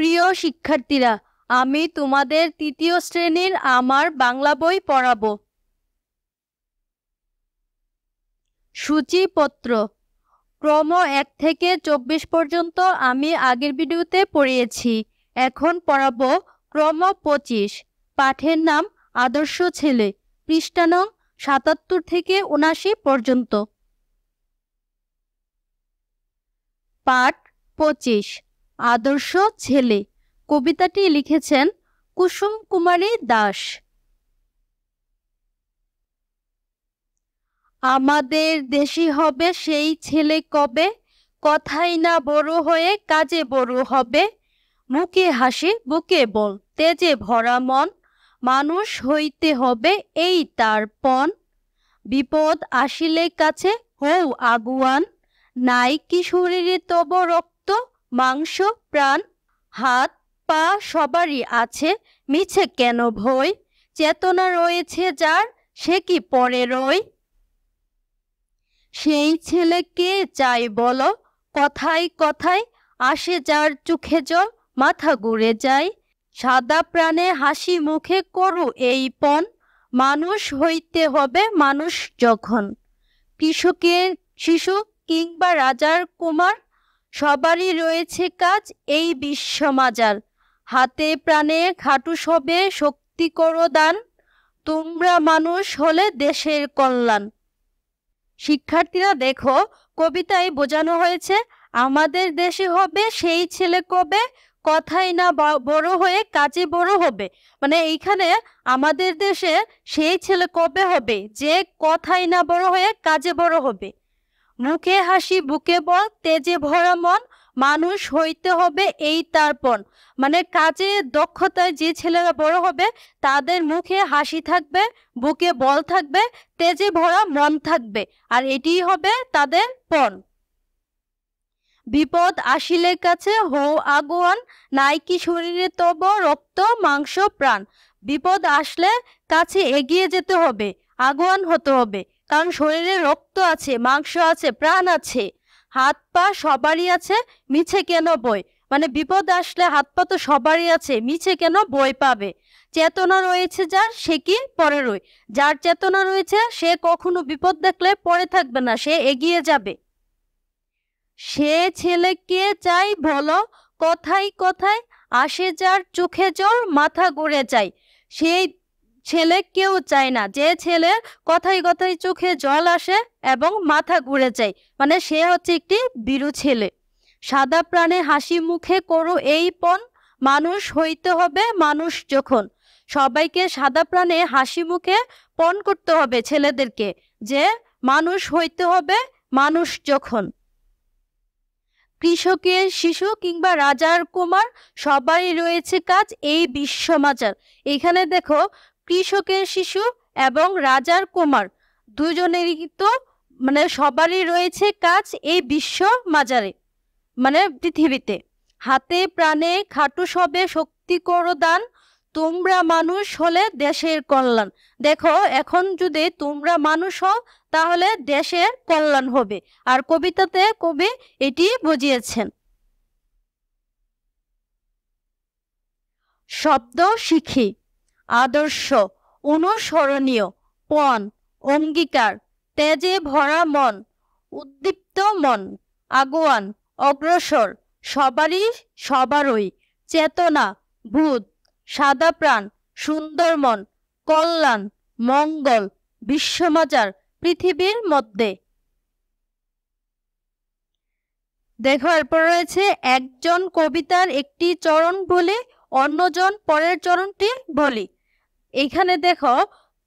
প্রিয় শিক্ষার্থীরা, আমি তোমাদের তৃতীয় শ্রেণীর আমার বাংলা বই পড়াবো। সূচিপত্র ক্রম 1 থেকে 24 পর্যন্ত আমি আগের ভিডিওতে পড়িয়েছি। এখন পড়াবো ক্রম 25। পাঠের নাম আদর্শ ছেলে, পৃষ্ঠা নং 77 থেকে 79 পর্যন্ত। পাঠ 25 আদর্শ ছেলে। কবিতাটি লিখেছেন কুসুম কুমারী দাস। আমাদের দেশি হবে সেই ছেলে কবে, কথাই না বড় হয়ে কাজে বড় হবে। মুখে হাসি বুকে বল, তেজে ভরা মন, মানুষ হইতে হবে এই তার পণ। বিপদ আসিলে কাছে হও আগুয়ান, নাই কি শরীরে তব রক্ত মাংস প্রাণ। হাত পা সবারই আছে, মিছে কেন ভয়, চেতনা রয়েছে যার সে কি পরে রয়। সেই ছেলেকে চাই বলো, কথায় কথায় আসে যার চোখে জল, মাথা ঘুরে যায়। সাদা প্রাণে হাসি মুখে করু এই পণ, মানুষ হইতে হবে মানুষ যখন। কৃষকের শিশু কিংবা রাজার কুমার, সবারই রয়েছে কাজ এই বিশ্ব মাজার। হাতে প্রাণে খাটু সবে শক্তি করো দান, তোমরা মানুষ হলে দেশের কল্যাণ। শিক্ষার্থীরা দেখো, কবিতায় বোঝানো হয়েছে আমাদের দেশে হবে সেই ছেলে কবে, কথাই না বড় হয়ে কাজে বড় হবে। মানে এইখানে আমাদের দেশে সেই ছেলে কবে হবে যে কথাই না বড় হয়ে কাজে বড় হবে। মুখে হাসি বুকে বল, তেজে ভরা মন, মানুষ হইতে হবে এই তার পণ। মানে কাজে দক্ষতায় যে ছেলেরা বড় হবে তাদের মুখে হাসি থাকবে, বুকে বল থাকবে, তেজে ভরা মন থাকবে, আর এটি হবে তাদের পণ। বিপদ আসিলে কাছে হও আগুয়ান, নাই কি শরীরে তব রক্ত মাংস প্রাণ। বিপদ আসলে কাছে এগিয়ে যেতে হবে, আগুয়ান হতে হবে, কারণ শরীরে রক্ত আছে, মাংস আছে, প্রাণ আছে। হাত পা সবারই আছে, মিছে কেন বই। মানে বিপদ আসলে হাত পা তো সবারই আছে, মিছে কেন বই পাবে। চেতনা রয়েছে যার সে কি পরে রয়। যার চেতনা রয়েছে সে কখনো বিপদ দেখলে পড়ে থাকবে না, সে এগিয়ে যাবে। সে ছেলেকে চাই বলো, কথায় কথায় আসে যার চোখে জল, মাথা ঘুরে যায়। সেই ছেলে কেউ চায় না যে ছেলে কথায় কথায় চোখে জল আসে এবং মাথা ঘুরে যায়, মানে সে হচ্ছে একটি বীরু ছেলে। সাদা প্রাণে হাসি মুখে করো এই পণ, মানুষ হইতে হবে মানুষ যখন। সবাইকে সাদা প্রাণে হাসি মুখে পণ করতে হবে ছেলেদেরকে, যে মানুষ হইতে হবে মানুষ যখন। কৃষকের শিশু কিংবা রাজার কুমার, সবারই রয়েছে কাজ এই বিশ্ব মাজার। এখানে দেখো, কৃষকের শিশু এবং রাজার কুমার দুজনেরই কিন্তু মানে সবারই রয়েছে কাজ এই বিশ্ব মাজারে, মানে পৃথিবীতে। হাতে প্রাণে খাটু সবে শক্তি করো দান, তোমরা মানুষ হলে দেশের কল্যাণ। দেখো, এখন যদি তোমরা মানুষ হও তাহলে দেশের কল্যাণ হবে, আর কবিতাতে কবি এটি বুঝিয়েছেন। শব্দ শিখি। আদর্শ, অনুসরণীয়, পণ, অঙ্গীকার, তেজে ভরা মন, উদ্দীপ্ত মন, আগুয়ান, অগ্রসর, সবারই সবারই, চেতনা, ভূত, সাদা প্রাণ, সুন্দর মন, কল্যাণ, মঙ্গল, বিশ্বমাজার, পৃথিবীর মধ্যে। দেখো, এরপর রয়েছে একজন কবিতার একটি চরণ বলি, অন্যজন পরের চরণটি বলি। এখানে দেখো,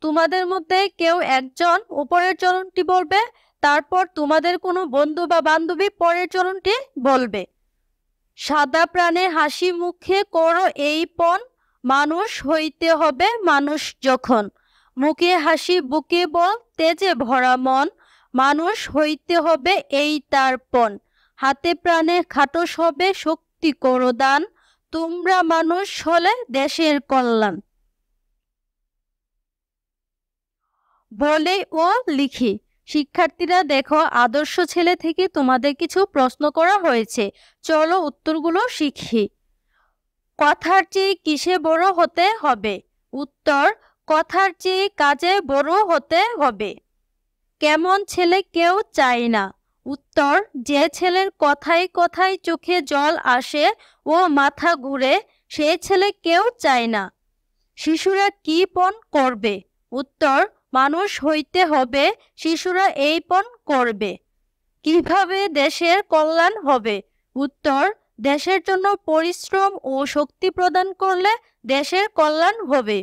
তোমাদের মধ্যে কেউ একজন উপরের চরণটি বলবে, তারপর তোমাদের কোনো বন্ধু বা বান্ধবী পরের চরণটি বলবে। সাদা প্রাণে হাসি মুখে করো এই পণ, মানুষ হইতে হবে মানুষ যখন। মুখে হাসি বুকে বল, তেজে ভরা মন, মানুষ হইতে হবে এই তার পণ। হাতে প্রাণে খাটো সবে শক্তি করো দান, তোমরা মানুষ হলে দেশের কল্যাণ। বলে ও লিখি। শিক্ষার্থীরা দেখো, আদর্শ ছেলে থেকে তোমাদের কিছু প্রশ্ন করা হয়েছে, চলো উত্তরগুলো শিখি। কথার চেয়ে কিসে বড় হতে হবে? উত্তর, কথার চেয়ে কাজে বড় হতে হবে। কেমন ছেলে কেউ চায় না? উত্তর, যে ছেলের কথায় কথায় চোখে জল আসে ও মাথা ঘুরে, সেই ছেলে কেউ চায় না। শিশুরা কি পণ করবে? উত্তর, মানুষ হইতে হবে, শিশুরা এই পণ করবে। কিভাবে দেশের কল্যাণ হবে? উত্তর, দেশের জন্য পরিশ্রম ও শক্তি প্রদান করলে দেশের কল্যাণ হবে।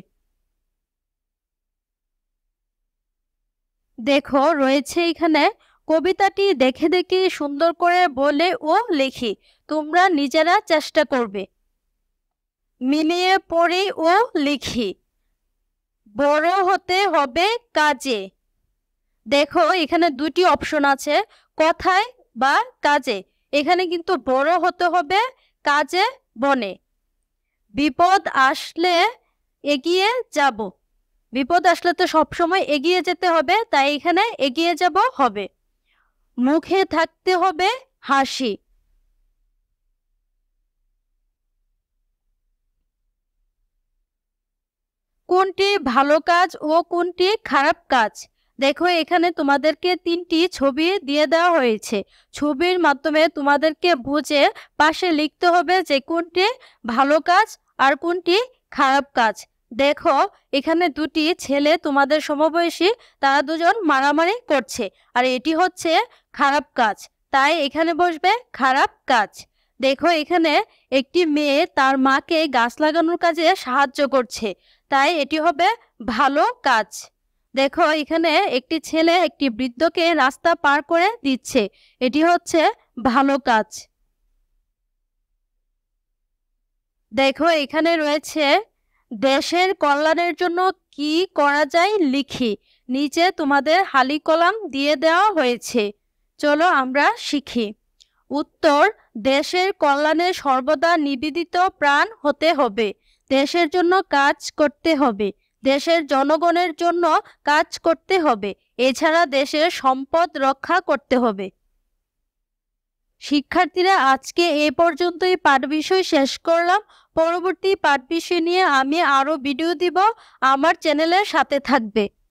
দেখো রয়েছে এখানে, কবিতাটি দেখে দেখে সুন্দর করে বলে ও লিখি। তোমরা নিজেরা চেষ্টা করবে। মিলিয়ে পড়ি ও লিখি। বড় হতে হবে কাজে। দেখো এখানে দুটি অপশন আছে, কথায় বা কাজে। এখানে কিন্তু বড় হতে হবে কাজে বনে। বিপদ আসলে এগিয়ে যাব। বিপদ আসলে তো সবসময় এগিয়ে যেতে হবে, তাই এখানে এগিয়ে যাব হবে। মুখে থাকতে হবে হাসি। কোনটি ভালো কাজ ও কোনটি খারাপ কাজ? দেখো এখানে তোমাদেরকে তিনটি ছবি দিয়ে দেওয়া হয়েছে। ছবির মাধ্যমে তোমাদেরকে বুঝে পাশে লিখতে হবে যে কোনটি ভালো কাজ আর কোনটি খারাপ কাজ। দেখো এখানে দুটি ছেলে তোমাদের সমবয়সী, তারা দুজন মারামারি করছে, আর এটি হচ্ছে খারাপ কাজ, তাই এখানে বসবে খারাপ কাজ। দেখো এখানে একটি মেয়ে তার মাকে গাছ লাগানোর কাজে সাহায্য করছে, তাই এটি হবে ভালো কাজ। দেখো এখানে একটি ছেলে একটি বৃদ্ধকে রাস্তা পার করে দিচ্ছে, এটি হচ্ছে ভালো কাজ। দেখো এখানে রয়েছে, দেশের কল্যাণের জন্য কি করা যায় লিখি। নিচে তোমাদের হালি কলম দিয়ে দেওয়া হয়েছে, চলো আমরা শিখি। উত্তর, দেশের কল্যাণে সর্বদা নিবেদিত প্রাণ হতে হবে। দেশের জন্য কাজ করতে হবে, দেশের জনগণের জন্য কাজ করতে হবে, এছাড়া দেশের সম্পদ রক্ষা করতে হবে। শিক্ষার্থীরা, আজকে এ পর্যন্তই পাঠ বিষয় শেষ করলাম। পরবর্তী পাঠ বিষয় নিয়ে আমি আরো ভিডিও দিব, আমার চ্যানেলের সাথে থাকবে।